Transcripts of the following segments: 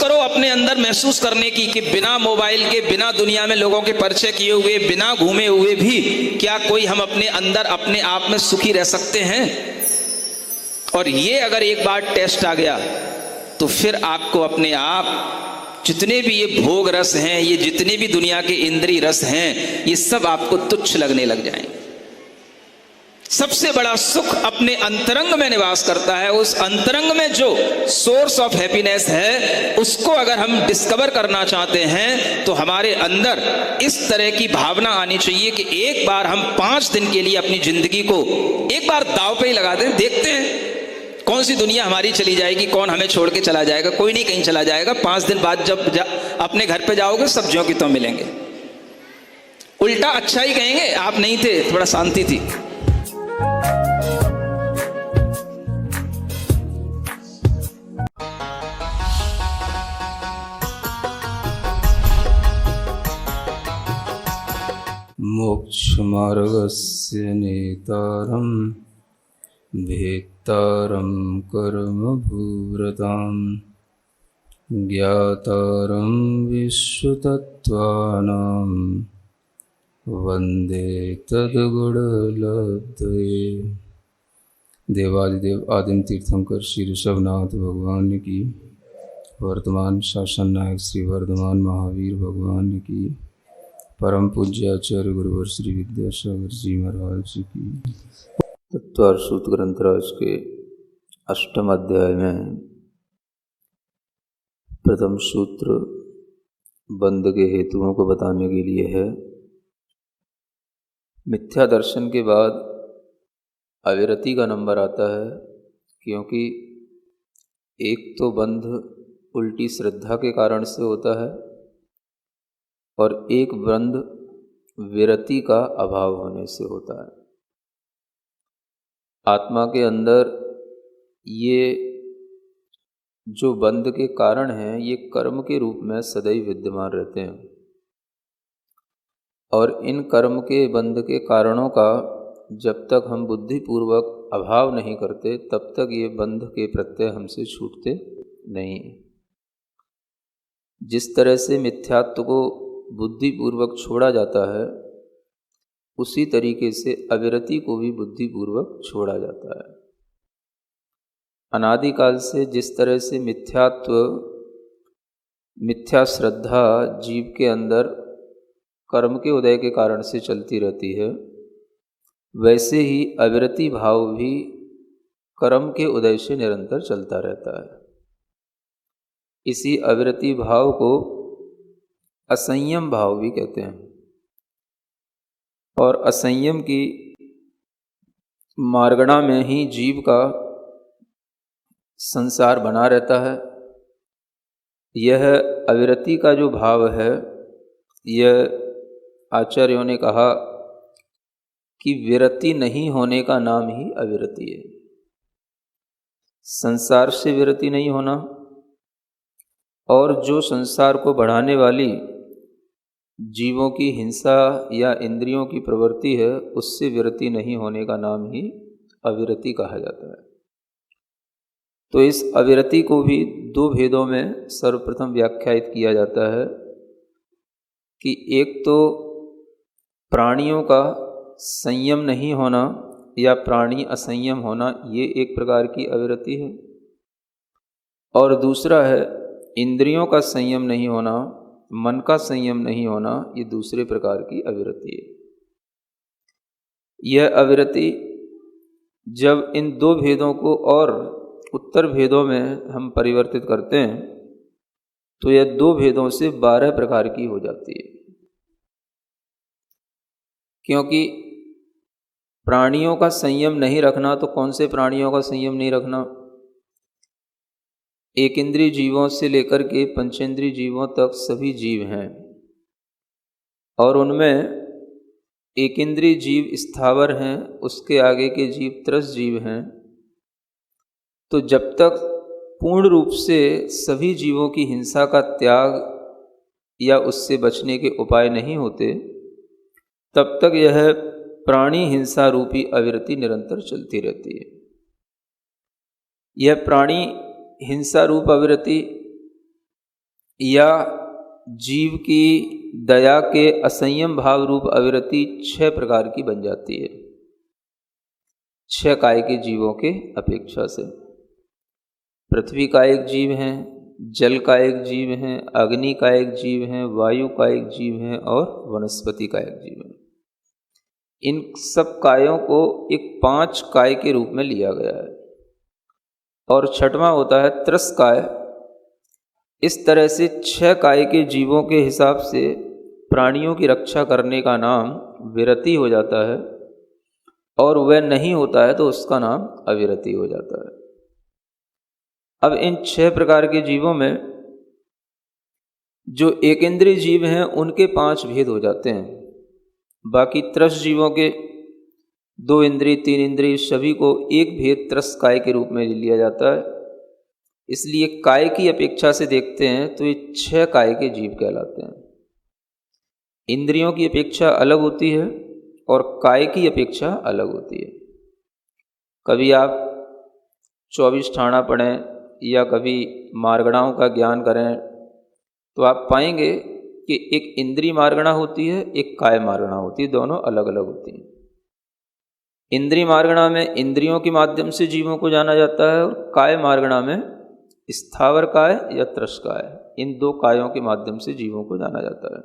करो अपने अंदर महसूस करने की कि बिना मोबाइल के, बिना दुनिया में लोगों के परिचय किए हुए, बिना घूमे हुए भी क्या कोई हम अपने अंदर अपने आप में सुखी रह सकते हैं? और ये अगर एक बार टेस्ट आ गया तो फिर आपको अपने आप जितने भी ये भोग रस हैं, ये जितने भी दुनिया के इंद्रिय रस हैं, ये सब आपको तुच्छ लगने लग जाएंगे। सबसे बड़ा सुख अपने अंतरंग में निवास करता है। उस अंतरंग में जो सोर्स ऑफ हैप्पीनेस है, उसको अगर हम डिस्कवर करना चाहते हैं तो हमारे अंदर इस तरह की भावना आनी चाहिए कि एक बार हम 5 दिन के लिए अपनी जिंदगी को एक बार दांव पे ही लगा दें। देखते हैं कौन सी दुनिया हमारी चली जाएगी, कौन हमें छोड़ के चला जाएगा। कोई नहीं कहीं चला जाएगा। 5 दिन बाद जब अपने घर पे जाओगे सब ज्यों की त्यों मिलेंगे। उल्टा अच्छा ही कहेंगे, आप नहीं थे, थोड़ा शांति थी। मोक्षमार्गस्य नेतारं भेत्तारं कर्मभूरतां ज्ञातारं विश्वतत्त्वानां वन्दे तद्गुणलब्धये। देवादिदेव आदिम तीर्थंकर श्री ऋषभनाथ भगवान की, वर्तमान शासन नायक श्री वर्धमान महावीर भगवान की, परम पूज्य आचार्य गुरुवर श्री विद्यासागर जी महाराज की। तत्वार सूत्र ग्रंथराज के 8वें अध्याय में प्रथम सूत्र बंध के हेतुओं को बताने के लिए है। मिथ्या दर्शन के बाद अविरति का नंबर आता है, क्योंकि एक तो बंध उल्टी श्रद्धा के कारण से होता है और एक बंध विरति का अभाव होने से होता है। आत्मा के अंदर ये जो बंध के कारण हैं, ये कर्म के रूप में सदैव विद्यमान रहते हैं और इन कर्म के बंध के कारणों का जब तक हम बुद्धिपूर्वक अभाव नहीं करते तब तक ये बंध के प्रत्यय हमसे छूटते नहीं। जिस तरह से मिथ्यात्व को बुद्धिपूर्वक छोड़ा जाता है, उसी तरीके से अविरति को भी बुद्धिपूर्वक छोड़ा जाता है। अनादिकाल से जिस तरह से मिथ्यात्व, मिथ्या श्रद्धा जीव के अंदर कर्म के उदय के कारण से चलती रहती है, वैसे ही अविरति भाव भी कर्म के उदय से निरंतर चलता रहता है। इसी अविरति भाव को असंयम भाव भी कहते हैं और असंयम की मार्गणा में ही जीव का संसार बना रहता है। यह अविरति का जो भाव है, यह आचार्यों ने कहा कि विरति नहीं होने का नाम ही अविरति है। संसार से विरति नहीं होना और जो संसार को बढ़ाने वाली जीवों की हिंसा या इंद्रियों की प्रवृत्ति है, उससे विरति नहीं होने का नाम ही अविरति कहा जाता है। तो इस अविरति को भी 2 भेदों में सर्वप्रथम व्याख्यायित किया जाता है कि एक तो प्राणियों का संयम नहीं होना या प्राणी असंयम होना, ये एक प्रकार की अविरति है, और दूसरा है इंद्रियों का संयम नहीं होना, मन का संयम नहीं होना, ये दूसरे प्रकार की अविरति है। यह अविरति जब इन 2 भेदों को और उत्तर भेदों में हम परिवर्तित करते हैं तो यह 2 भेदों से 12 प्रकार की हो जाती है। क्योंकि प्राणियों का संयम नहीं रखना, तो कौन से प्राणियों का संयम नहीं रखना? एक इंद्रिय जीवों से लेकर के पंचेंद्रिय जीवों तक सभी जीव हैं और उनमें एक इंद्रिय जीव स्थावर हैं, उसके आगे के जीव त्रस जीव हैं। तो जब तक पूर्ण रूप से सभी जीवों की हिंसा का त्याग या उससे बचने के उपाय नहीं होते, तब तक यह प्राणी हिंसा रूपी अविरति निरंतर चलती रहती है। यह प्राणी हिंसा रूप अविरति या जीव की दया के असंयम भाव रूप अविरति 6 प्रकार की बन जाती है, 6 काय के जीवों के अपेक्षा से। पृथ्वी का एक जीव है, जल का एक जीव है, अग्नि का एक जीव है, वायु का एक जीव है और वनस्पति का एक जीव है। इन सब कायों को एक 5 काय के रूप में लिया गया है और छठवां होता है त्रस काय। इस तरह से 6 काय के जीवों के हिसाब से प्राणियों की रक्षा करने का नाम विरति हो जाता है और वह नहीं होता है तो उसका नाम अविरति हो जाता है। अब इन 6 प्रकार के जीवों में जो एकेंद्रीय जीव हैं उनके 5 भेद हो जाते हैं। बाकी त्रस जीवों के 2 इंद्रिय 3 इंद्रिय सभी को एक भेद त्रस काय के रूप में लिया जाता है। इसलिए काय की अपेक्षा से देखते हैं तो ये 6 काय के जीव कहलाते हैं। इंद्रियों की अपेक्षा अलग होती है और काय की अपेक्षा अलग होती है। कभी आप 24 ठाणा पढ़ें या कभी मार्गणाओं का ज्ञान करें तो आप पाएंगे कि एक इंद्रिय मार्गणा होती है, एक काय मार्गणा होती है, दोनों अलग अलग होती हैं। इंद्रिय मार्गणा में इंद्रियों के माध्यम से जीवों को जाना जाता है और काय मार्गणा में स्थावर काय या त्रस काय, इन 2 कायों के माध्यम से जीवों को जाना जाता है।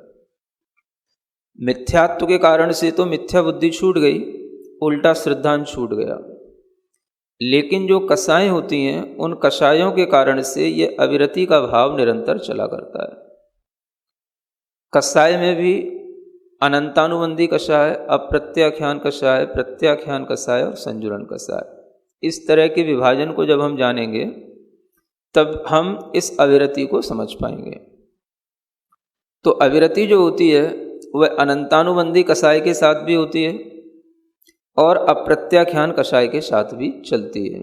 मिथ्यात्व के कारण से तो मिथ्या बुद्धि छूट गई, उल्टा श्रद्धांश छूट गया। लेकिन जो कषाय होती हैं उन कषायों के कारण से ये अविरति का भाव निरंतर चला करता है। कषाय में भी अनंतानुबंधी कषाय, अप्रत्याख्यान कषाय, प्रत्याख्यान कषाय और संजुरण कषाय, इस तरह के विभाजन को जब हम जानेंगे तब हम इस अविरति को समझ पाएंगे। तो अविरति जो होती है वह अनंतानुबंधी कषाय के साथ भी होती है और अप्रत्याख्यान कषाय के साथ भी चलती है।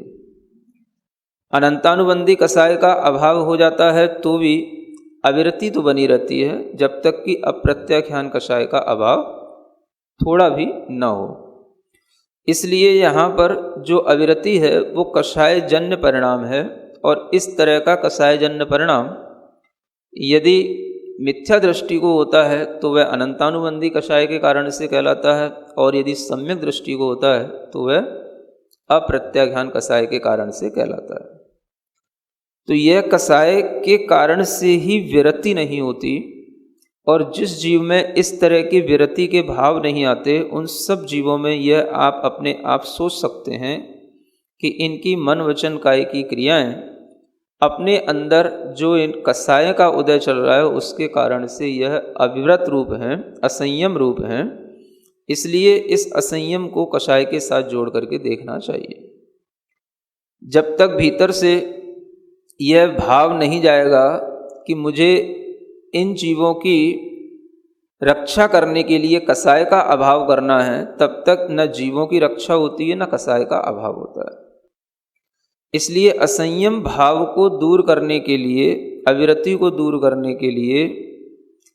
अनंतानुबंधी कषाय का अभाव हो जाता है तो भी अविरति तो बनी रहती है जब तक कि अप्रत्याख्यान कषाय का अभाव थोड़ा भी न हो। इसलिए यहाँ पर जो अविरति है वो कषाय जन्य परिणाम है और इस तरह का कषाय जन्य परिणाम यदि मिथ्या दृष्टि को होता है तो वह अनंतानुबंधी कषाय के कारण से कहलाता है और यदि सम्यक दृष्टि को होता है तो वह अप्रत्याख्यान कषाय के कारण से कहलाता है। तो यह कषाय के कारण से ही विरति नहीं होती और जिस जीव में इस तरह की विरति के भाव नहीं आते उन सब जीवों में यह आप अपने आप सोच सकते हैं कि इनकी मन वचन काय की क्रियाएं अपने अंदर जो इन कषाय का उदय चल रहा है उसके कारण से यह अविव्रत रूप हैं, असंयम रूप हैं। इसलिए इस असंयम को कषाय के साथ जोड़ करके देखना चाहिए। जब तक भीतर से यह भाव नहीं जाएगा कि मुझे इन जीवों की रक्षा करने के लिए कषाय का अभाव करना है, तब तक न जीवों की रक्षा होती है न कषाय का अभाव होता है। इसलिए असंयम भाव को दूर करने के लिए, अविरति को दूर करने के लिए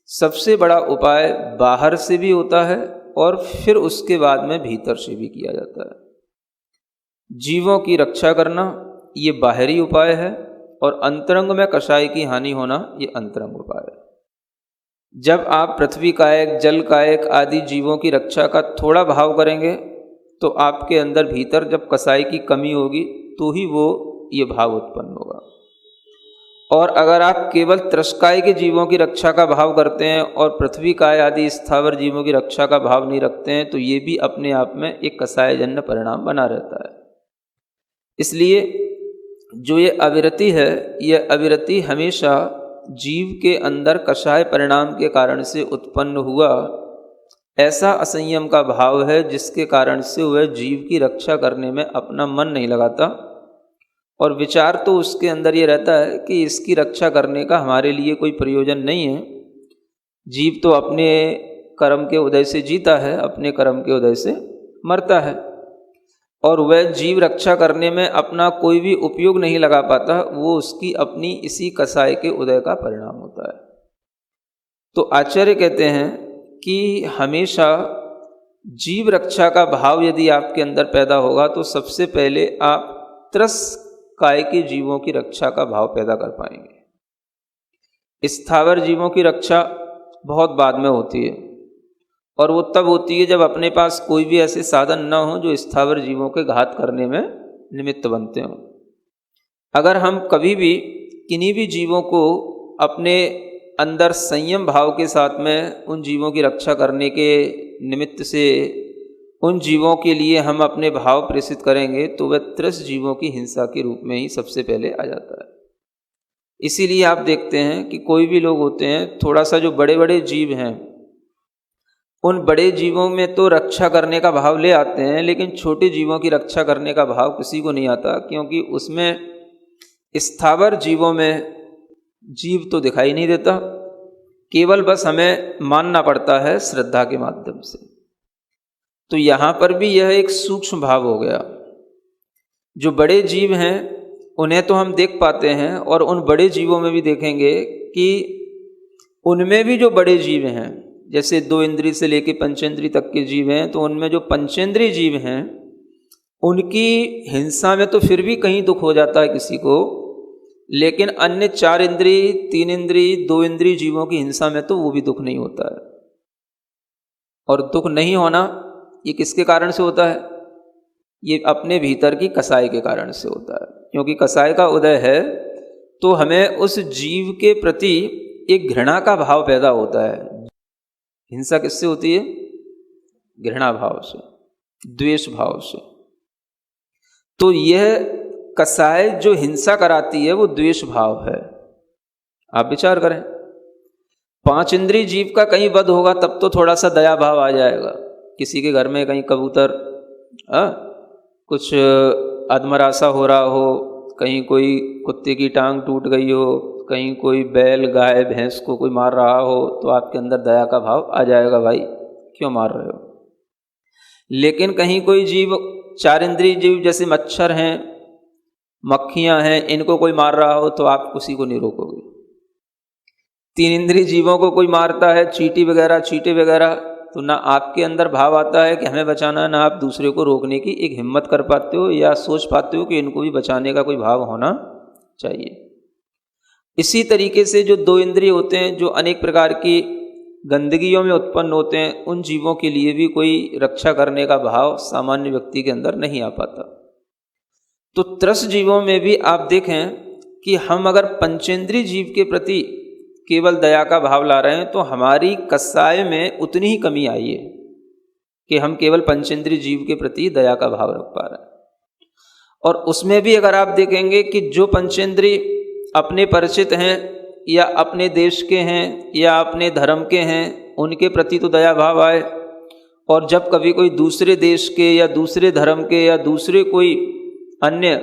सबसे बड़ा उपाय बाहर से भी होता है और फिर उसके बाद में भीतर से भी किया जाता है। जीवों की रक्षा करना ये बाहरी उपाय है और अंतरंग में कषाय की हानि होना ये अंतरंग उपाय है। जब आप पृथ्वी कायक, जल कायक आदि जीवों की रक्षा का थोड़ा भाव करेंगे तो आपके अंदर भीतर जब कषाय की कमी होगी तो ही वो ये भाव उत्पन्न होगा। और अगर आप केवल त्रस्काय के जीवों की रक्षा का भाव करते हैं और पृथ्वी काय आदि स्थावर जीवों की रक्षा का भाव नहीं रखते हैं तो ये भी अपने आप में एक कषायजन्य परिणाम बना रहता है। इसलिए जो ये अविरति है, यह अविरति हमेशा जीव के अंदर कषाय परिणाम के कारण से उत्पन्न हुआ ऐसा असंयम का भाव है जिसके कारण से वह जीव की रक्षा करने में अपना मन नहीं लगाता और विचार तो उसके अंदर ये रहता है कि इसकी रक्षा करने का हमारे लिए कोई प्रयोजन नहीं है। जीव तो अपने कर्म के उदय से जीता है, अपने कर्म के उदय से मरता है और वह जीव रक्षा करने में अपना कोई भी उपयोग नहीं लगा पाता, वो उसकी अपनी इसी कषाय के उदय का परिणाम होता है। तो आचार्य कहते हैं कि हमेशा जीव रक्षा का भाव यदि आपके अंदर पैदा होगा तो सबसे पहले आप त्रस काय के जीवों की रक्षा का भाव पैदा कर पाएंगे। स्थावर जीवों की रक्षा बहुत बाद में होती है, और वो तब होती है जब अपने पास कोई भी ऐसे साधन न हो जो स्थावर जीवों के घात करने में निमित्त बनते हों। अगर हम कभी भी किन्हीं भी जीवों को अपने अंदर संयम भाव के साथ में उन जीवों की रक्षा करने के निमित्त से उन जीवों के लिए हम अपने भाव प्रेषित करेंगे तो वह त्रस्त जीवों की हिंसा के रूप में ही सबसे पहले आ जाता है। इसीलिए आप देखते हैं कि कोई भी लोग होते हैं, थोड़ा सा जो बड़े बड़े जीव हैं उन बड़े जीवों में तो रक्षा करने का भाव ले आते हैं, लेकिन छोटे जीवों की रक्षा करने का भाव किसी को नहीं आता, क्योंकि उसमें स्थावर जीवों में जीव तो दिखाई नहीं देता, केवल बस हमें मानना पड़ता है श्रद्धा के माध्यम से। तो यहाँ पर भी यह एक सूक्ष्म भाव हो गया। जो बड़े जीव हैं उन्हें तो हम देख पाते हैं, और उन बड़े जीवों में भी देखेंगे कि उनमें भी जो बड़े जीव हैं, जैसे 2 इंद्रिय से लेकर पंचेंद्रिय तक के जीव हैं, तो उनमें जो पंचेंद्रिय जीव हैं उनकी हिंसा में तो फिर भी कहीं दुख हो जाता है किसी को, लेकिन अन्य 4 इंद्रिय, 3 इंद्रिय, 2 इंद्रिय जीवों की हिंसा में तो वो भी दुख नहीं होता है। और दुख नहीं होना ये किसके कारण से होता है? ये अपने भीतर की कसाई के कारण से होता है, क्योंकि कसाई का उदय है तो हमें उस जीव के प्रति एक घृणा का भाव पैदा होता है। हिंसा किससे होती है? घृणा भाव से, द्वेष भाव से। तो यह कसाई जो हिंसा कराती है वो द्वेष भाव है। आप विचार करें, 5 इंद्रिय जीव का कहीं वध होगा तब तो थोड़ा सा दया भाव आ जाएगा। किसी के घर में कहीं कबूतर कुछ अधमरासा हो रहा हो, कहीं कोई कुत्ते की टांग टूट गई हो, कहीं कोई बैल गाय भैंस को कोई मार रहा हो, तो आपके अंदर दया का भाव आ जाएगा, भाई क्यों मार रहे हो। लेकिन कहीं कोई जीव 4 इंद्रिय जीव जैसे मच्छर हैं, मक्खियां हैं, इनको कोई मार रहा हो तो आप किसी को नहीं रोकोगे। 3 इंद्रिय जीवों को कोई मारता है, चींटी वगैरह, चींटे वगैरह, तो ना आपके अंदर भाव आता है कि हमें बचाना है, ना आप दूसरे को रोकने की एक हिम्मत कर पाते हो या सोच पाते हो कि इनको भी बचाने का कोई भाव होना चाहिए। इसी तरीके से जो 2 इंद्रिय होते हैं, जो अनेक प्रकार की गंदगियों में उत्पन्न होते हैं, उन जीवों के लिए भी कोई रक्षा करने का भाव सामान्य व्यक्ति के अंदर नहीं आ पाता। तो त्रस्त जीवों में भी आप देखें कि हम अगर पंचेंद्रिय जीव के प्रति केवल दया का भाव ला रहे हैं तो हमारी कसाय में उतनी ही कमी आई है कि हम केवल पंचेंद्रिय जीव के प्रति दया का भाव रख पा रहे हैं। और उसमें भी अगर आप देखेंगे कि जो पंचेंद्रिय अपने परिचित हैं या अपने देश के हैं या अपने धर्म के हैं, उनके प्रति तो दया भाव आए, और जब कभी कोई दूसरे देश के या दूसरे धर्म के या दूसरे कोई अन्य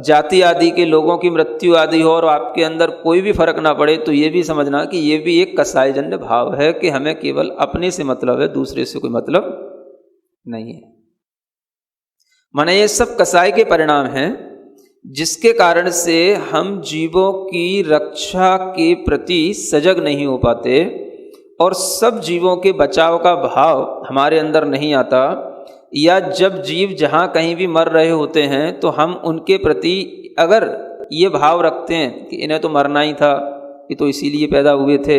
जाति आदि के लोगों की मृत्यु आदि हो और आपके अंदर कोई भी फर्क ना पड़े, तो ये भी समझना कि ये भी एक कसाईजन्य भाव है कि हमें केवल अपने से मतलब है, दूसरे से कोई मतलब नहीं है। माने ये सब कसाई के परिणाम हैं, जिसके कारण से हम जीवों की रक्षा के प्रति सजग नहीं हो पाते और सब जीवों के बचाव का भाव हमारे अंदर नहीं आता, या जब जीव जहाँ कहीं भी मर रहे होते हैं तो हम उनके प्रति अगर ये भाव रखते हैं कि इन्हें तो मरना ही था, ये तो इसीलिए पैदा हुए थे,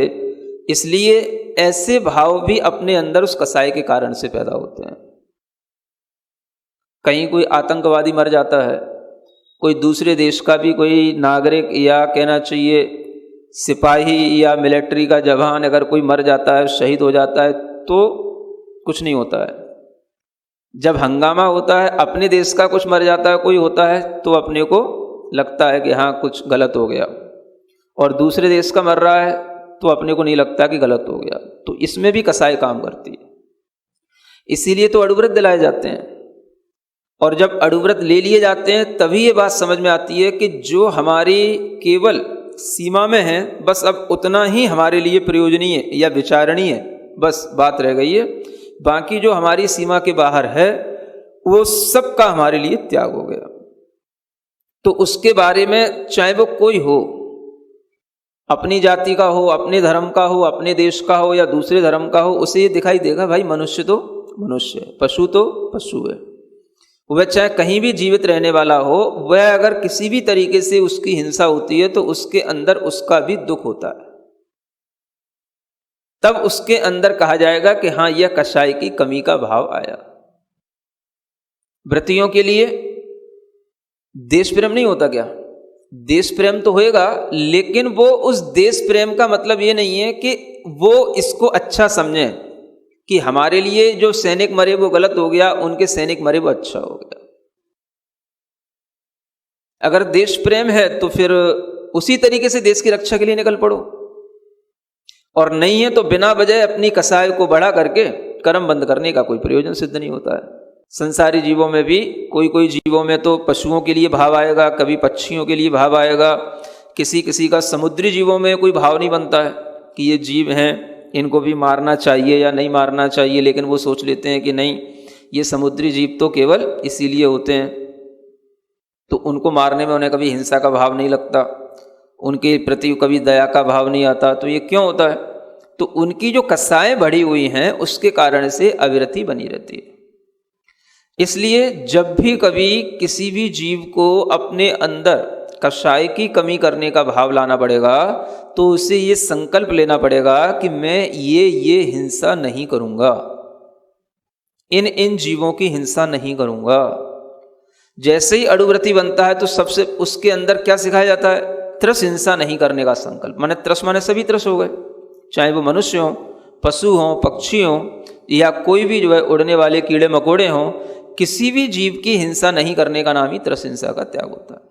इसलिए ऐसे भाव भी अपने अंदर उस कसाई के कारण से पैदा होते हैं। कहीं कोई आतंकवादी मर जाता है, कोई दूसरे देश का भी कोई नागरिक या कहना चाहिए सिपाही या मिलिट्री का जवान अगर कोई मर जाता है, शहीद हो जाता है, तो कुछ नहीं होता है। जब हंगामा होता है, अपने देश का कुछ मर जाता है, कोई होता है, तो अपने को लगता है कि हाँ कुछ गलत हो गया, और दूसरे देश का मर रहा है तो अपने को नहीं लगता कि गलत हो गया। तो इसमें भी कसाई काम करती है। इसीलिए तो अड़ुव्रत दिलाए जाते हैं, और जब अड़ुव्रत ले लिए जाते हैं तभी ये बात समझ में आती है कि जो हमारी केवल सीमा में है, बस अब उतना ही हमारे लिए प्रयोजनीय या विचारणीय बस बात रह गई है, बाकी जो हमारी सीमा के बाहर है वो सब का हमारे लिए त्याग हो गया। तो उसके बारे में चाहे वो कोई हो, अपनी जाति का हो, अपने धर्म का हो, अपने देश का हो या दूसरे धर्म का हो, उसे ये दिखाई देगा भाई मनुष्य तो मनुष्य है, पशु तो पशु है। वह चाहे कहीं भी जीवित रहने वाला हो, वह अगर किसी भी तरीके से उसकी हिंसा होती है तो उसके अंदर उसका भी दुख होता है। तब उसके अंदर कहा जाएगा कि हाँ, यह कषाय की कमी का भाव आया। व्रतियों के लिए देश प्रेम नहीं होता क्या? देश प्रेम तो होएगा, लेकिन वो उस देश प्रेम का मतलब ये नहीं है कि वो इसको अच्छा समझे कि हमारे लिए जो सैनिक मरे वो गलत हो गया, उनके सैनिक मरे वो अच्छा हो गया। अगर देश प्रेम है तो फिर उसी तरीके से देश की रक्षा के लिए निकल पड़ो, और नहीं है तो बिना वजह अपनी कसाई को बढ़ा करके कर्म बंद करने का कोई प्रयोजन सिद्ध नहीं होता है। संसारी जीवों में भी कोई जीवों में तो पशुओं के लिए भाव आएगा, कभी पक्षियों के लिए भाव आएगा, किसी किसी का समुद्री जीवों में कोई भाव नहीं बनता है कि ये जीव हैं, इनको भी मारना चाहिए या नहीं मारना चाहिए, लेकिन वो सोच लेते हैं कि नहीं, ये समुद्री जीव तो केवल इसीलिए होते हैं, तो उनको मारने में उन्हें कभी हिंसा का भाव नहीं लगता, उनके प्रति कभी दया का भाव नहीं आता। तो ये क्यों होता है? तो उनकी जो कसाएं बढ़ी हुई हैं उसके कारण से अविरति बनी रहती है। इसलिए जब भी कभी किसी भी जीव को अपने अंदर कषाय की कमी करने का भाव लाना पड़ेगा तो उसे ये संकल्प लेना पड़ेगा कि मैं ये हिंसा नहीं करूंगा, इन जीवों की हिंसा नहीं करूंगा। जैसे ही अड़ुव्रती बनता है तो सबसे उसके अंदर क्या सिखाया जाता है? त्रस हिंसा नहीं करने का संकल्प। माने त्रस माने सभी त्रस हो गए, चाहे वो मनुष्य हो, पशु हो, पक्षी हो, या कोई भी जो है उड़ने वाले कीड़े मकोड़े हों, किसी भी जीव की हिंसा नहीं करने का नाम ही त्रस हिंसा का त्याग होता है।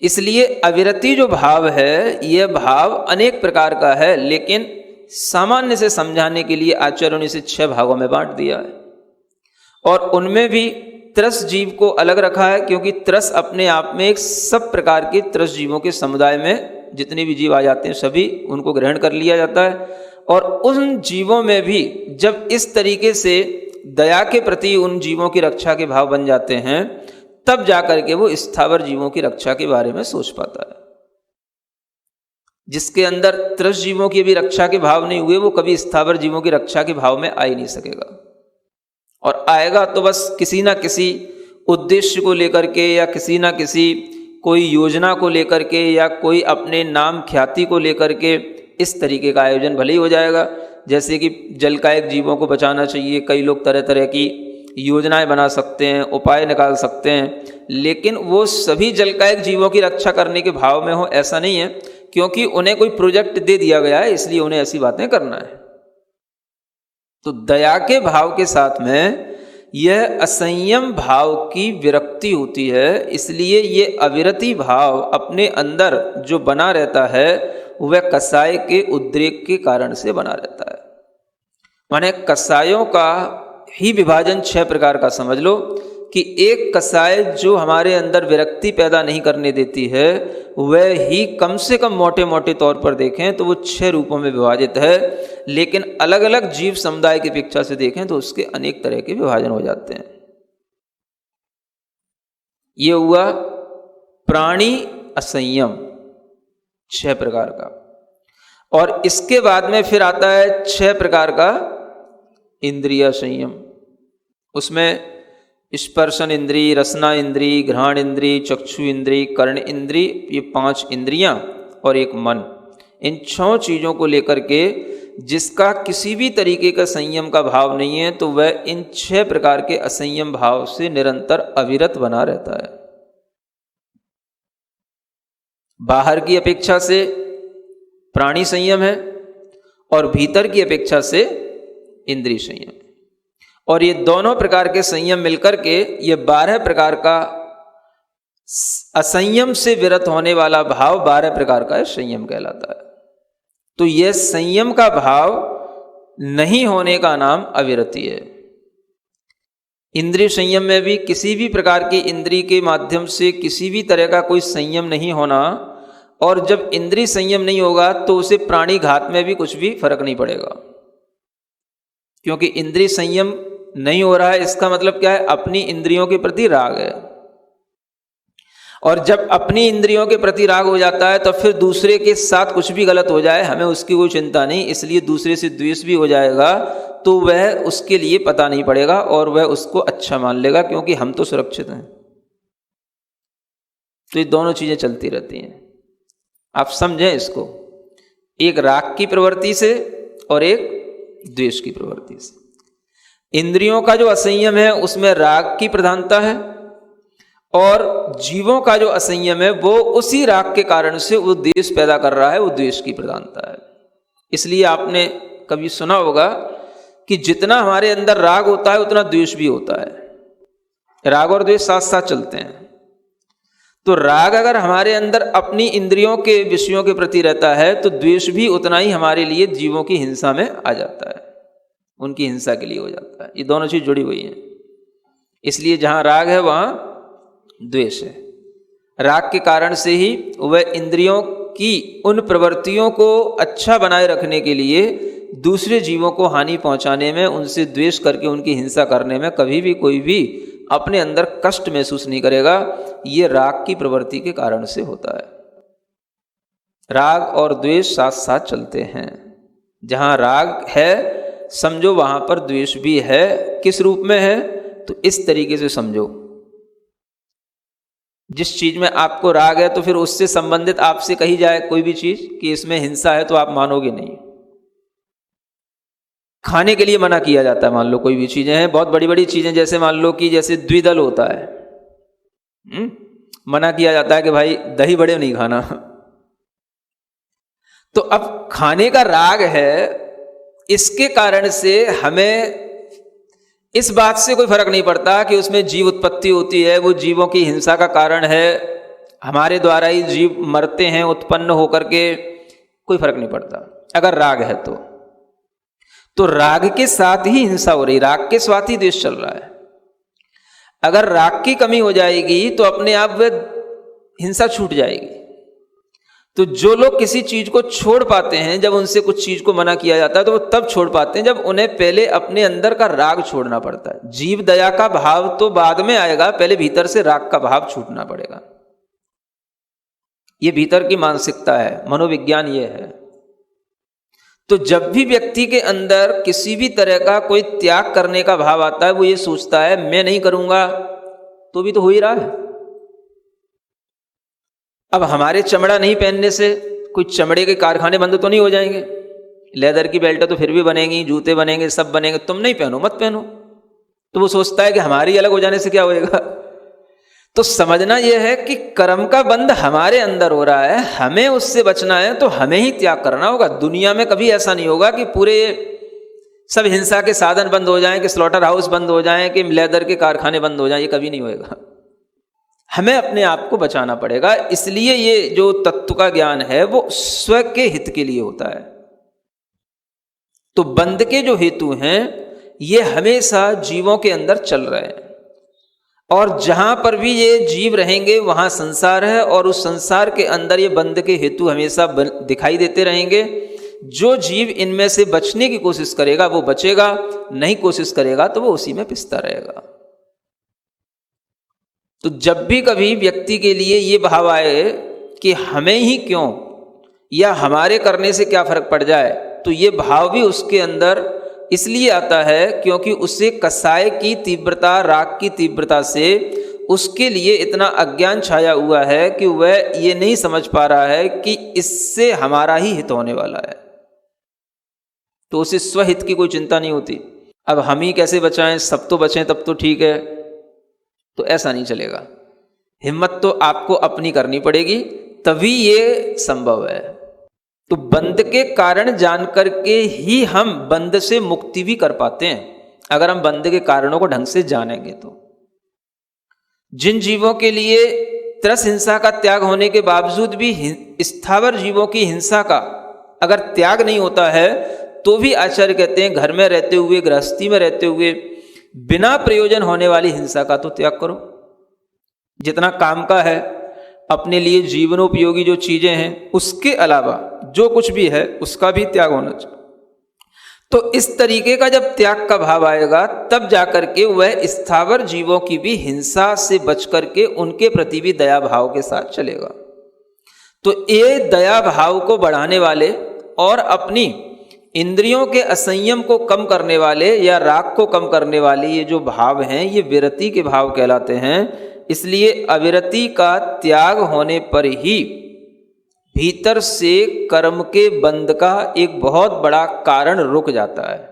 इसलिए अविरति जो भाव है, यह भाव अनेक प्रकार का है, लेकिन सामान्य से समझाने के लिए आचार्यों ने इसे 6 भागों में बांट दिया है। और उनमें भी त्रस जीव को अलग रखा है, क्योंकि त्रस अपने आप में एक सब प्रकार के त्रस जीवों के समुदाय में जितने भी जीव आ जाते हैं सभी उनको ग्रहण कर लिया जाता है। और उन जीवों में भी जब इस तरीके से दया के प्रति उन जीवों की रक्षा के भाव बन जाते हैं, तब जाकर के वो स्थावर जीवों की रक्षा के बारे में सोच पाता है। जिसके अंदर त्रस जीवों की भी रक्षा के भाव नहीं हुए, वो कभी स्थावर जीवों की रक्षा के भाव में आ ही नहीं सकेगा, और आएगा तो बस किसी ना किसी उद्देश्य को लेकर के, या किसी ना किसी कोई योजना को लेकर के, या कोई अपने नाम ख्याति को लेकर के इस तरीके का आयोजन भले ही हो जाएगा। जैसे कि जलकायक जीवों को बचाना चाहिए, कई लोग तरह तरह की योजनाएं बना सकते हैं, उपाय निकाल सकते हैं, लेकिन वो सभी जलकायक जीवों की रक्षा करने के भाव में हो ऐसा नहीं है, क्योंकि उन्हें कोई प्रोजेक्ट दे दिया गया है इसलिए उन्हें ऐसी बातें करना है। तो दया के भाव के साथ में यह असंयम भाव की विरक्ति होती है, इसलिए ये अविरति भाव अपने अंदर जो बना रहता है वह कसाय के उद्रेक के कारण से बना रहता है। माने कसायों का ही विभाजन 6 प्रकार का समझ लो, कि एक कसाय जो हमारे अंदर विरक्ति पैदा नहीं करने देती है, वह ही कम से कम मोटे मोटे तौर पर देखें तो वो 6 रूपों में विभाजित है, लेकिन अलग अलग जीव समुदाय की अपेक्षा से देखें तो उसके अनेक तरह के विभाजन हो जाते हैं। ये हुआ प्राणी असंयम 6 प्रकार का। और इसके बाद में फिर आता है 6 प्रकार का इंद्रिय संयम। उसमें स्पर्शन इंद्री, रसना इंद्री, घ्राण इंद्री, चक्षु इंद्री, कर्ण इंद्री, ये 5 इंद्रियां और एक मन, इन 6 चीज़ों को लेकर के जिसका किसी भी तरीके का संयम का भाव नहीं है, तो वह इन 6 प्रकार के असंयम भाव से निरंतर अविरत बना रहता है। बाहर की अपेक्षा से प्राणी संयम है और भीतर की अपेक्षा से इंद्रिय संयम, और ये दोनों प्रकार के संयम मिलकर के ये 12 प्रकार का असंयम से विरत होने वाला भाव 12 प्रकार का संयम कहलाता है। तो यह संयम का भाव नहीं होने का नाम अविरति है। इंद्रिय संयम में भी किसी भी प्रकार की इंद्रिय के माध्यम से किसी भी तरह का कोई संयम नहीं होना, और जब इंद्रिय संयम नहीं होगा तो उसे प्राणी घात में भी कुछ भी फर्क नहीं पड़ेगा, क्योंकि इंद्रिय संयम नहीं हो रहा है इसका मतलब क्या है? अपनी इंद्रियों के प्रति राग है, और जब अपनी इंद्रियों के प्रति राग हो जाता है तो फिर दूसरे के साथ कुछ भी गलत हो जाए हमें उसकी कोई चिंता नहीं, इसलिए दूसरे से द्वेष भी हो जाएगा तो वह उसके लिए पता नहीं पड़ेगा और वह उसको अच्छा मान लेगा, क्योंकि हम तो सुरक्षित हैं। तो ये दोनों चीजें चलती रहती हैं, आप समझें इसको, एक राग की प्रवृत्ति से और एक द्वेष की प्रवृत्ति से। इंद्रियों का जो असंयम है उसमें राग की प्रधानता है, और जीवों का जो असंयम है वो उसी राग के कारण से वो द्वेष पैदा कर रहा है, वो द्वेष की प्रधानता है। इसलिए आपने कभी सुना होगा कि जितना हमारे अंदर राग होता है उतना द्वेष भी होता है। राग और द्वेष साथ साथ चलते हैं। तो राग अगर हमारे अंदर अपनी इंद्रियों के विषयों के प्रति रहता है तो द्वेष भी उतना ही हमारे लिए जीवों की हिंसा में आ जाता है, उनकी हिंसा के लिए हो जाता है। ये दोनों चीज जुड़ी हुई हैं। इसलिए जहां राग है वहां द्वेष है। राग के कारण से ही वह इंद्रियों की उन प्रवृत्तियों को अच्छा बनाए रखने के लिए दूसरे जीवों को हानि पहुंचाने में, उनसे द्वेष करके उनकी हिंसा करने में कभी भी कोई भी अपने अंदर कष्ट महसूस नहीं करेगा। ये राग की प्रवृत्ति के कारण से होता है। राग और द्वेष साथ साथ चलते हैं। जहां राग है समझो वहां पर द्वेष भी है। किस रूप में है? तो इस तरीके से समझो, जिस चीज में आपको राग है तो फिर उससे संबंधित आपसे कही जाए कोई भी चीज कि इसमें हिंसा है तो आप मानोगे नहीं। खाने के लिए मना किया जाता है, मान लो कोई भी चीजें हैं, बहुत बड़ी बड़ी चीजें, जैसे मान लो कि जैसे द्विदल होता है, मना किया जाता है कि भाई दही बड़े नहीं खाना। तो अब खाने का राग है, इसके कारण से हमें इस बात से कोई फर्क नहीं पड़ता कि उसमें जीव उत्पत्ति होती है, वो जीवों की हिंसा का कारण है, हमारे द्वारा ही जीव मरते हैं उत्पन्न होकर के, कोई फर्क नहीं पड़ता अगर राग है तो राग के साथ ही हिंसा हो रही, राग के साथ ही द्वेष चल रहा है। अगर राग की कमी हो जाएगी तो अपने आप वह हिंसा छूट जाएगी। तो जो लोग किसी चीज को छोड़ पाते हैं, जब उनसे कुछ चीज को मना किया जाता है तो वो तब छोड़ पाते हैं जब उन्हें पहले अपने अंदर का राग छोड़ना पड़ता है। जीव दया का भाव तो बाद में आएगा, पहले भीतर से राग का भाव छूटना पड़ेगा। ये भीतर की मानसिकता है, मनोविज्ञान ये है। तो जब भी व्यक्ति के अंदर किसी भी तरह का कोई त्याग करने का भाव आता है, वो ये सोचता है मैं नहीं करूंगा, तो भी तो हो ही रहा है। अब हमारे चमड़ा नहीं पहनने से कोई चमड़े के कारखाने बंद तो नहीं हो जाएंगे? लेदर की बेल्ट तो फिर भी बनेंगी, जूते बनेंगे, सब बनेंगे, तुम नहीं पहनो मत पहनो। तो वो सोचता है कि हमारी अलग हो जाने से क्या होएगा। तो समझना यह है कि कर्म का बंध हमारे अंदर हो रहा है, हमें उससे बचना है तो हमें ही त्याग करना होगा। दुनिया में कभी ऐसा नहीं होगा कि पूरे सब हिंसा के साधन बंद हो जाएं, कि स्लॉटर हाउस बंद हो जाएं, कि लेदर के कारखाने बंद हो जाएं, ये कभी नहीं होएगा। हमें अपने आप को बचाना पड़ेगा। इसलिए ये जो तत्व का ज्ञान है वो स्व के हित के लिए होता है। तो बंध के जो हेतु हैं ये हमेशा जीवों के अंदर चल रहे हैं, और जहां पर भी ये जीव रहेंगे वहां संसार है, और उस संसार के अंदर ये बंध के हेतु हमेशा दिखाई देते रहेंगे। जो जीव इनमें से बचने की कोशिश करेगा वो बचेगा, नहीं कोशिश करेगा तो वो उसी में पिसता रहेगा। तो जब भी कभी व्यक्ति के लिए ये भाव आए कि हमें ही क्यों, या हमारे करने से क्या फर्क पड़ जाए, तो ये भाव भी उसके अंदर इसलिए आता है क्योंकि उसे कसाय की तीव्रता, राग की तीव्रता से उसके लिए इतना अज्ञान छाया हुआ है कि वह ये नहीं समझ पा रहा है कि इससे हमारा ही हित होने वाला है। तो उसे स्वहित की कोई चिंता नहीं होती। अब हम ही कैसे बचाएं, सब तो बचें तब तो ठीक है, तो ऐसा नहीं चलेगा। हिम्मत तो आपको अपनी करनी पड़ेगी, तभी ये संभव है। तो बंध के कारण जान करके ही हम बंध से मुक्ति भी कर पाते हैं, अगर हम बंध के कारणों को ढंग से जानेंगे तो। जिन जीवों के लिए त्रस हिंसा का त्याग होने के बावजूद भी स्थावर जीवों की हिंसा का अगर त्याग नहीं होता है, तो भी आचार्य कहते हैं घर में रहते हुए, गृहस्थी में रहते हुए बिना प्रयोजन होने वाली हिंसा का तो त्याग करो। जितना काम का है, अपने लिए जीवनोपयोगी जो चीजें हैं, उसके अलावा जो कुछ भी है उसका भी त्याग होना चाहिए। तो इस तरीके का जब त्याग का भाव आएगा तब जाकर के वह स्थावर जीवों की भी हिंसा से बच करके उनके प्रति भी दया भाव के साथ चलेगा। तो ये दया भाव को बढ़ाने वाले और अपनी इंद्रियों के असंयम को कम करने वाले या राग को कम करने वाले ये जो भाव हैं ये विरति के भाव कहलाते हैं। इसलिए अविरति का त्याग होने पर ही भीतर से कर्म के बंध का एक बहुत बड़ा कारण रुक जाता है।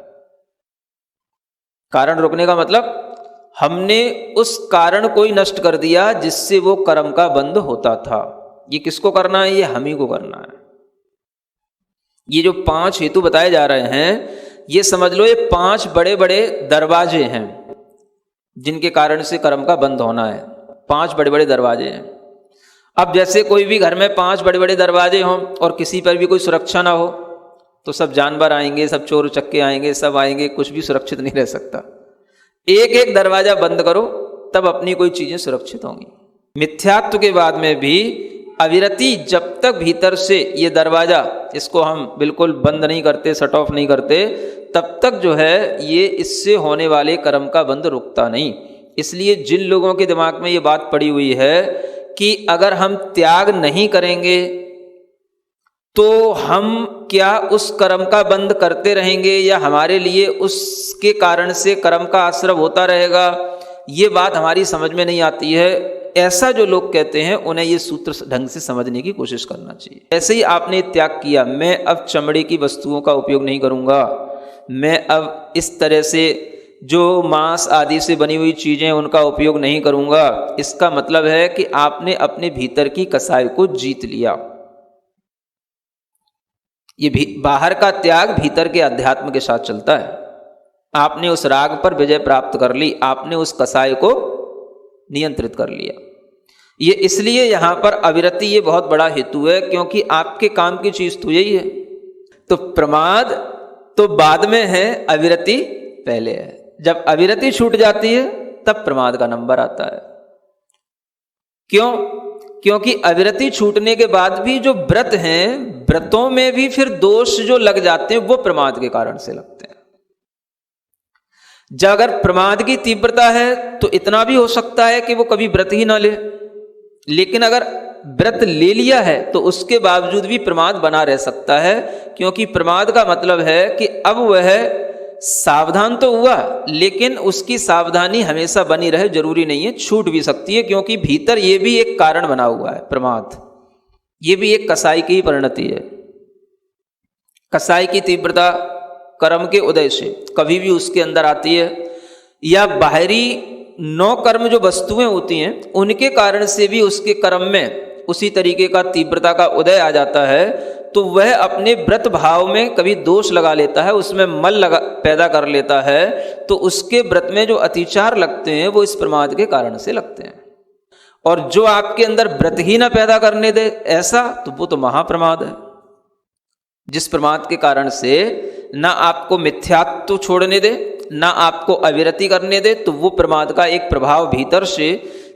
कारण रुकने का मतलब हमने उस कारण को ही नष्ट कर दिया जिससे वो कर्म का बंध होता था। ये किसको करना है? ये हम ही को करना है। ये जो 5 हेतु बताए जा रहे हैं ये समझ लो ये 5 बड़े बड़े दरवाजे हैं जिनके कारण से कर्म का बंद होना है। 5 बड़े बड़े दरवाजे हैं। अब जैसे कोई भी घर में 5 बड़े बड़े दरवाजे हों और किसी पर भी कोई सुरक्षा ना हो तो सब जानवर आएंगे, सब चोर चक्के आएंगे, सब आएंगे, कुछ भी सुरक्षित नहीं रह सकता। एक एक दरवाजा बंद करो तब अपनी कोई चीजें सुरक्षित होंगी। मिथ्यात्व के बाद में भी अविरति जब तक भीतर से ये दरवाजा इसको हम बिल्कुल बंद नहीं करते, शट ऑफ नहीं करते, तब तक जो है ये इससे होने वाले कर्म का बंध रुकता नहीं। इसलिए जिन लोगों के दिमाग में ये बात पड़ी हुई है कि अगर हम त्याग नहीं करेंगे तो हम क्या उस कर्म का बंध करते रहेंगे या हमारे लिए उसके कारण से कर्म का आश्रव होता रहेगा, ये बात हमारी समझ में नहीं आती है। ऐसा जो लोग कहते हैं उन्हें ये सूत्र ढंग से समझने की कोशिश करना चाहिए। ऐसे ही आपने त्याग किया, मैं अब चमड़े की वस्तुओं का उपयोग नहीं करूंगा, मैं अब इस तरह से जो मांस आदि से बनी हुई चीजें उनका उपयोग नहीं करूंगा, इसका मतलब है कि आपने अपने भीतर की कसाई को जीत लिया। ये बाहर का त्याग भीतर के अध्यात्म के साथ चलता है। आपने उस राग पर विजय प्राप्त कर ली, आपने उस कसाई को नियंत्रित कर लिया। ये इसलिए यहां पर अविरति ये बहुत बड़ा हेतु है क्योंकि आपके काम की चीज तो यही है। तो प्रमाद तो बाद में है, अविरति पहले है। जब अविरति छूट जाती है तब प्रमाद का नंबर आता है। क्यों? क्योंकि अविरति छूटने के बाद भी जो व्रत हैं, व्रतों में भी फिर दोष जो लग जाते हैं वो प्रमाद के कारण से लगते हैं। जब अगर प्रमाद की तीव्रता है तो इतना भी हो सकता है कि वो कभी व्रत ही ना ले, लेकिन अगर व्रत ले लिया है तो उसके बावजूद भी प्रमाद बना रह सकता है। क्योंकि प्रमाद का मतलब है कि अब वह सावधान तो हुआ लेकिन उसकी सावधानी हमेशा बनी रहे जरूरी नहीं है, छूट भी सकती है। क्योंकि भीतर ये भी एक कारण बना हुआ है प्रमाद, ये भी एक कसाई की ही परिणति है। कसाई की तीव्रता कर्म के उदय से कभी भी उसके अंदर आती है, या बाहरी 9 कर्म जो वस्तुएं होती हैं उनके कारण से भी उसके कर्म में उसी तरीके का तीव्रता का उदय आ जाता है। तो वह अपने व्रत भाव में कभी दोष लगा लेता है, उसमें मल पैदा कर लेता है, तो उसके व्रत में जो अतिचार लगते हैं वो इस प्रमाद के कारण से लगते हैं। और जो आपके अंदर व्रत ही ना पैदा करने दे ऐसा, तो वो तो महाप्रमाद है। जिस प्रमाद के कारण से ना आपको मिथ्यात्व छोड़ने दे, ना आपको अविरति करने दे, तो वो प्रमाद का एक प्रभाव भीतर से,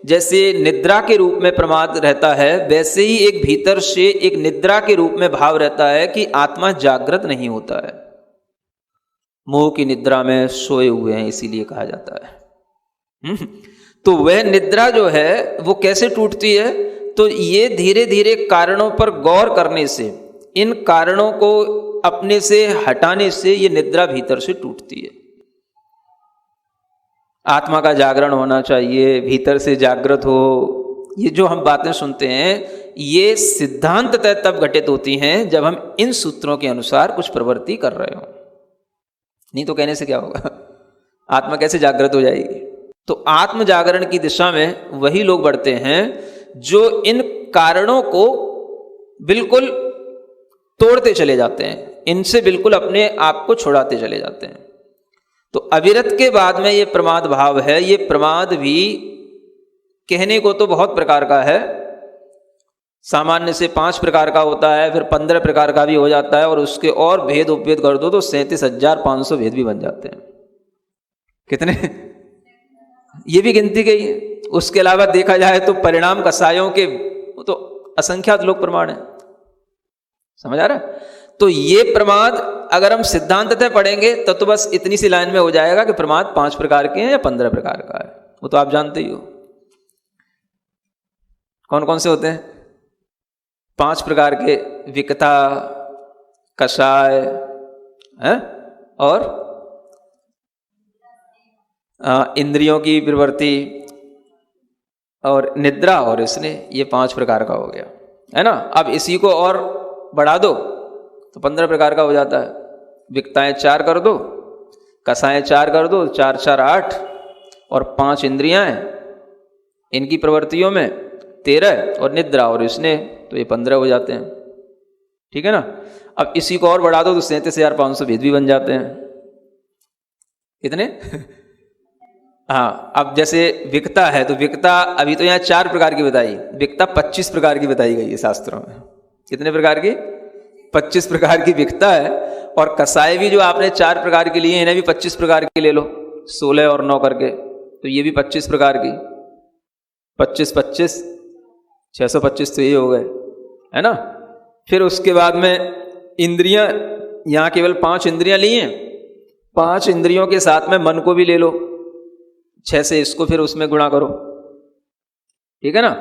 जैसे निद्रा के रूप में प्रमाद रहता है, वैसे ही एक भीतर से एक निद्रा के रूप में भाव रहता है कि आत्मा जागृत नहीं होता है। मोह की निद्रा में सोए हुए हैं इसीलिए कहा जाता है। तो वह निद्रा जो है वो कैसे टूटती है? तो ये धीरे धीरे कारणों पर गौर करने से, इन कारणों को अपने से हटाने से ये निद्रा भीतर से टूटती है। आत्मा का जागरण होना चाहिए, भीतर से जागृत हो। ये जो हम बातें सुनते हैं ये सिद्धांततः तब घटित होती हैं जब हम इन सूत्रों के अनुसार कुछ प्रवृत्ति कर रहे हो। नहीं तो कहने से क्या होगा, आत्मा कैसे जागृत हो जाएगी? तो आत्म जागरण की दिशा में वही लोग बढ़ते हैं जो इन कारणों को बिल्कुल तोड़ते चले जाते हैं, इनसे बिल्कुल अपने आप को छुड़ाते चले जाते हैं। तो अविरत के बाद में ये प्रमाद भाव है। ये प्रमाद भी कहने को तो बहुत प्रकार का है, सामान्य से 5 प्रकार का होता है, फिर 15 प्रकार का भी हो जाता है, और उसके और भेद उपभेद कर दो तो 37,500 भेद भी बन जाते हैं। कितने? ये भी गिनती गई है। उसके अलावा देखा जाए तो परिणाम कसायों के तो असंख्यात लोग प्रमाण है। समझ आ रहा है? तो ये प्रमाद अगर हम सिद्धांततः पढ़ेंगे तो बस इतनी सी लाइन में हो जाएगा कि प्रमाद 5 प्रकार के हैं या 15 प्रकार का है। वो तो आप जानते ही हो। कौन कौन से होते हैं? 5 प्रकार के: विकता, कषाय, है, और इंद्रियों की प्रवृत्ति और निद्रा और स्नेह, ये 5 प्रकार का हो गया, है ना। अब इसी को और बढ़ा दो तो 15 प्रकार का हो जाता है। विक्ताएं 4 कर दो, कसाएं 4 कर दो, 4 4 8, और 5 इंद्रियां इनकी प्रवृत्तियों में 13, और निद्रा और स्नेह, तो ये 15 हो जाते हैं, ठीक है ना। अब इसी को और बढ़ा दो तो 37,500 भेद भी बन जाते हैं। कितने? हाँ, अब जैसे विक्ता है तो विक्ता अभी तो यहाँ 4 प्रकार की बताई, विक्ता 25 प्रकार की बताई गई है शास्त्रों में। कितने प्रकार की? 25 प्रकार की विक्ता है। और कसाई भी जो आपने 4 प्रकार के लिए, इन्हें भी 25 प्रकार के ले लो, 16 और 9 करके, तो ये भी 25 प्रकार की, 25 25 625 तो ये हो गए, है ना। फिर उसके बाद में इंद्रियां, यहाँ केवल 5 इंद्रियां ली हैं, 5 इंद्रियों के साथ में मन को भी ले लो, 6 से इसको फिर उसमें गुणा करो, ठीक है ना।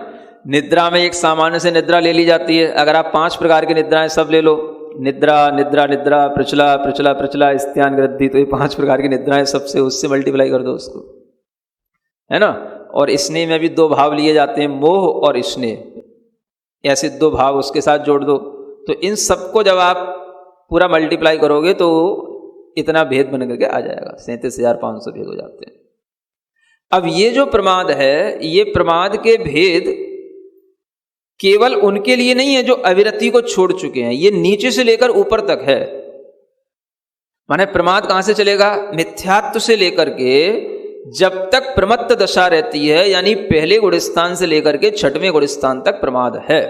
निद्रा में एक सामान्य से निद्रा ले ली जाती है। अगर आप 5 प्रकार की निद्राएं सब ले लो, निद्रा निद्रा निद्रा, प्रचला प्रचला प्रचला, स्त्यान गृद्धि, तो ये 5 प्रकार की निद्राएं सबसे, उससे मल्टीप्लाई कर दो उसको, है ना। और स्नेह में भी 2 भाव लिए जाते हैं, मोह और स्नेह, ऐसे 2 भाव उसके साथ जोड़ दो। तो इन सबको जब आप पूरा मल्टीप्लाई करोगे तो इतना भेद बन करके आ जाएगा, 37,500 भेद हो जाते हैं। अब ये जो प्रमाद है, ये प्रमाद के भेद केवल उनके लिए नहीं है जो अविरति को छोड़ चुके हैं, ये नीचे से लेकर ऊपर तक है। माने प्रमाद कहां से चलेगा? मिथ्यात्व से लेकर के जब तक प्रमत्त दशा रहती है, यानी पहले गुणस्थान से लेकर के 6वें गुणस्थान तक प्रमाद है।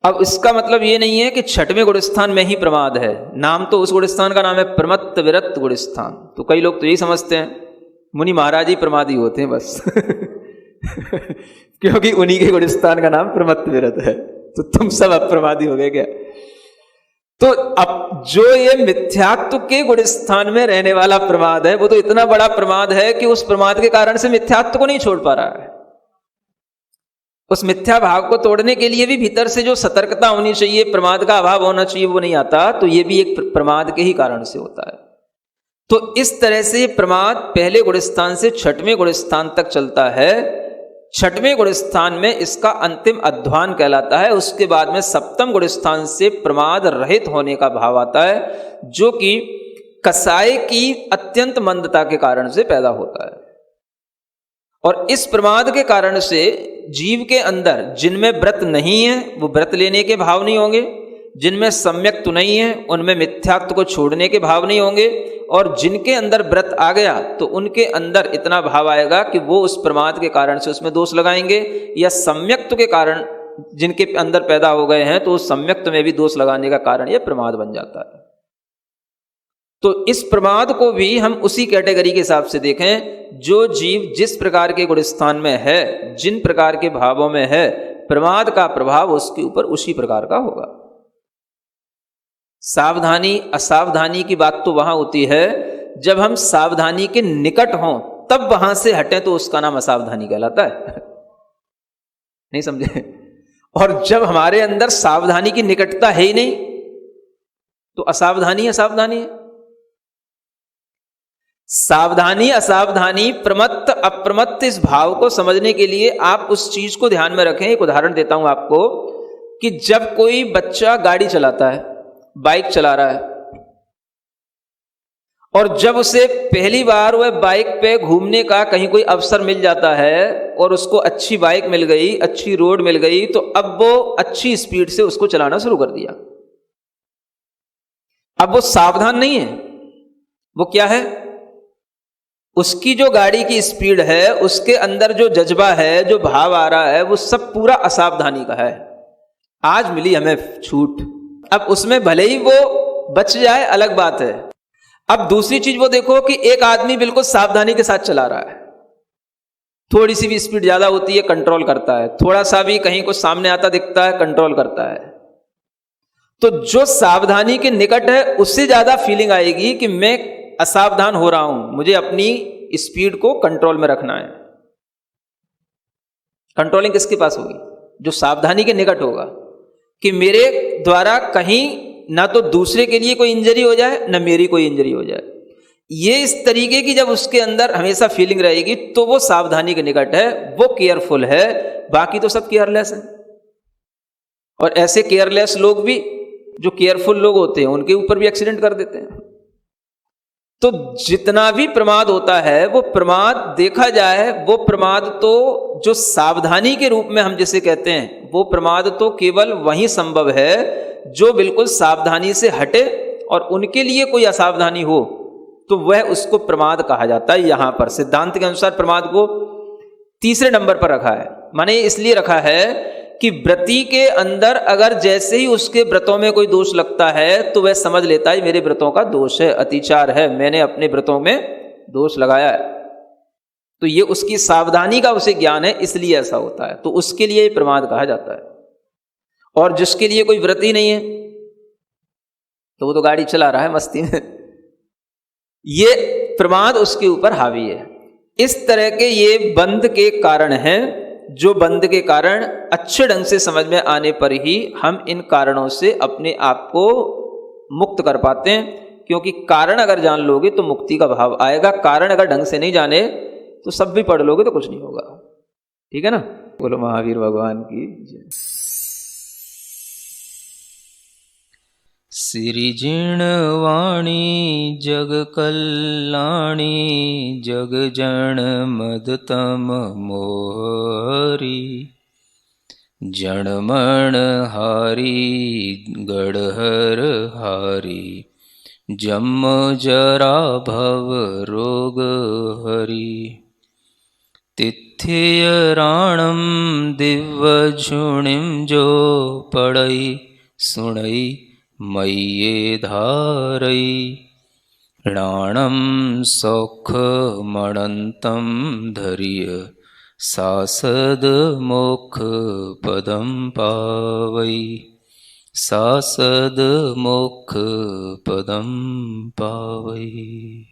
अब इसका मतलब ये नहीं है कि 6वें गुणस्थान में ही प्रमाद है, नाम तो उस गुणस्थान का नाम है प्रमत्त विरत गुणस्थान। तो कई लोग तो यही समझते हैं मुनि महाराज ही प्रमादी होते हैं बस क्योंकि उन्हीं के गुणस्थान का नाम प्रमत्त विरत है, तो तुम सब अप्रमादी हो गए क्या? तो अब जो ये मिथ्यात्व के गुणस्थान में रहने वाला प्रमाद है, वो तो इतना बड़ा प्रमाद है कि उस प्रमाद के कारण से मिथ्यात्व को नहीं छोड़ पा रहा है। उस मिथ्या भाव को तोड़ने के लिए भी भीतर से जो सतर्कता होनी चाहिए, प्रमाद का अभाव होना चाहिए, वो नहीं आता, तो ये भी एक प्रमाद के ही कारण से होता है। तो इस तरह से प्रमाद पहले गुणस्थान से 6वें गुणस्थान तक चलता है। 6वें गुणस्थान में इसका अंतिम अध्वान कहलाता है। उसके बाद में 7वें गुणस्थान से प्रमाद रहित होने का भाव आता है, जो कि कसाय की अत्यंत मंदता के कारण से पैदा होता है। और इस प्रमाद के कारण से जीव के अंदर जिनमें व्रत नहीं है वो व्रत लेने के भाव नहीं होंगे, जिनमें सम्यक्त्व नहीं है उनमें मिथ्यात्व को छोड़ने के भाव नहीं होंगे, और जिनके अंदर व्रत आ गया तो उनके अंदर इतना भाव आएगा कि वो उस प्रमाद के कारण से उसमें दोष लगाएंगे, या सम्यक्त्व के कारण जिनके अंदर पैदा हो गए हैं तो उस सम्यक्त्व में भी दोष लगाने का कारण यह प्रमाद बन जाता है। तो इस प्रमाद को भी हम उसी कैटेगरी के हिसाब से देखें, जो जीव जिस प्रकार के गुणस्थान में है, जिन प्रकार के भावों में है, प्रमाद का प्रभाव उसके ऊपर उसी प्रकार का होगा। सावधानी असावधानी की बात तो वहां होती है जब हम सावधानी के निकट हों, तब वहां से हटें तो उसका नाम असावधानी कहलाता है नहीं समझे? और जब हमारे अंदर सावधानी की निकटता है ही नहीं तो असावधानी असावधानी है। सावधानी असावधानी, प्रमत्त अप्रमत्त, इस भाव को समझने के लिए आप उस चीज को ध्यान में रखें। एक उदाहरण देता हूं आपको कि जब कोई बच्चा गाड़ी चलाता है, बाइक चला रहा है, और जब उसे पहली बार वह बाइक पे घूमने का कहीं कोई अवसर मिल जाता है और उसको अच्छी बाइक मिल गई, अच्छी रोड मिल गई, तो अब वो अच्छी स्पीड से उसको चलाना शुरू कर दिया। अब वो सावधान नहीं है, वो क्या है? उसकी जो गाड़ी की स्पीड है, उसके अंदर जो जज्बा है, जो भाव आ रहा है, वो सब पूरा असावधानी का है। आज मिली हमें छूट, अब उसमें भले ही वो बच जाए अलग बात है। अब दूसरी चीज वो देखो कि एक आदमी बिल्कुल सावधानी के साथ चला रहा है, थोड़ी सी भी स्पीड ज्यादा होती है कंट्रोल करता है, थोड़ा सा भी कहीं कुछ सामने आता दिखता है कंट्रोल करता है। तो जो सावधानी के निकट है उससे ज्यादा फीलिंग आएगी कि मैं असावधान हो रहा हूं, मुझे अपनी स्पीड को कंट्रोल में रखना है। कंट्रोलिंग किसके पास होगी? जो सावधानी के निकट होगा, कि मेरे द्वारा कहीं ना तो दूसरे के लिए कोई इंजरी हो जाए, ना मेरी कोई इंजरी हो जाए। ये इस तरीके की जब उसके अंदर हमेशा फीलिंग रहेगी तो वो सावधानी के निकट है, वो केयरफुल है। बाकी तो सब केयरलेस है। और ऐसे केयरलेस लोग भी, जो केयरफुल लोग होते हैं, उनके ऊपर भी एक्सीडेंट कर देते हैं। तो जितना भी प्रमाद होता है, वो प्रमाद देखा जाए, वो प्रमाद तो जो सावधानी के रूप में हम जिसे कहते हैं, वो प्रमाद तो केवल वही संभव है जो बिल्कुल सावधानी से हटे, और उनके लिए कोई असावधानी हो तो वह उसको प्रमाद कहा जाता है। यहां पर सिद्धांत के अनुसार प्रमाद को तीसरे नंबर पर रखा है। माने इसलिए रखा है कि व्रती के अंदर अगर जैसे ही उसके व्रतों में कोई दोष लगता है तो वह समझ लेता है मेरे व्रतों का दोष है, अतिचार है, मैंने अपने व्रतों में दोष लगाया है। तो ये उसकी सावधानी का उसे ज्ञान है, इसलिए ऐसा होता है। तो उसके लिए प्रमाद कहा जाता है। और जिसके लिए कोई व्रत ही नहीं है तो वो तो गाड़ी चला रहा है मस्ती में, ये प्रमाद उसके ऊपर हावी है। इस तरह के ये बंध के कारण हैं, जो बंध के कारण अच्छे ढंग से समझ में आने पर ही हम इन कारणों से अपने आप को मुक्त कर पाते हैं। क्योंकि कारण अगर जान लोगे तो मुक्ति का भाव आएगा, कारण अगर ढंग से नहीं जाने तो सब भी पढ़ लोगे तो कुछ नहीं होगा। ठीक है ना? बोलो महावीर भगवान की जय। सिरिजिणवाणी जग कल्याणी जग जन मदतम मोहरी जनमण हारी गढ़हर हारी जम जरा भव रोग हरि तिथ्य राणम दिव्य झुणिम जो पड़ई सुणई मय्ये धारई राणम सौख मणंतम धैर्य सासद मोक्ष पदम पावई सासद मोक्ष पदम पावई।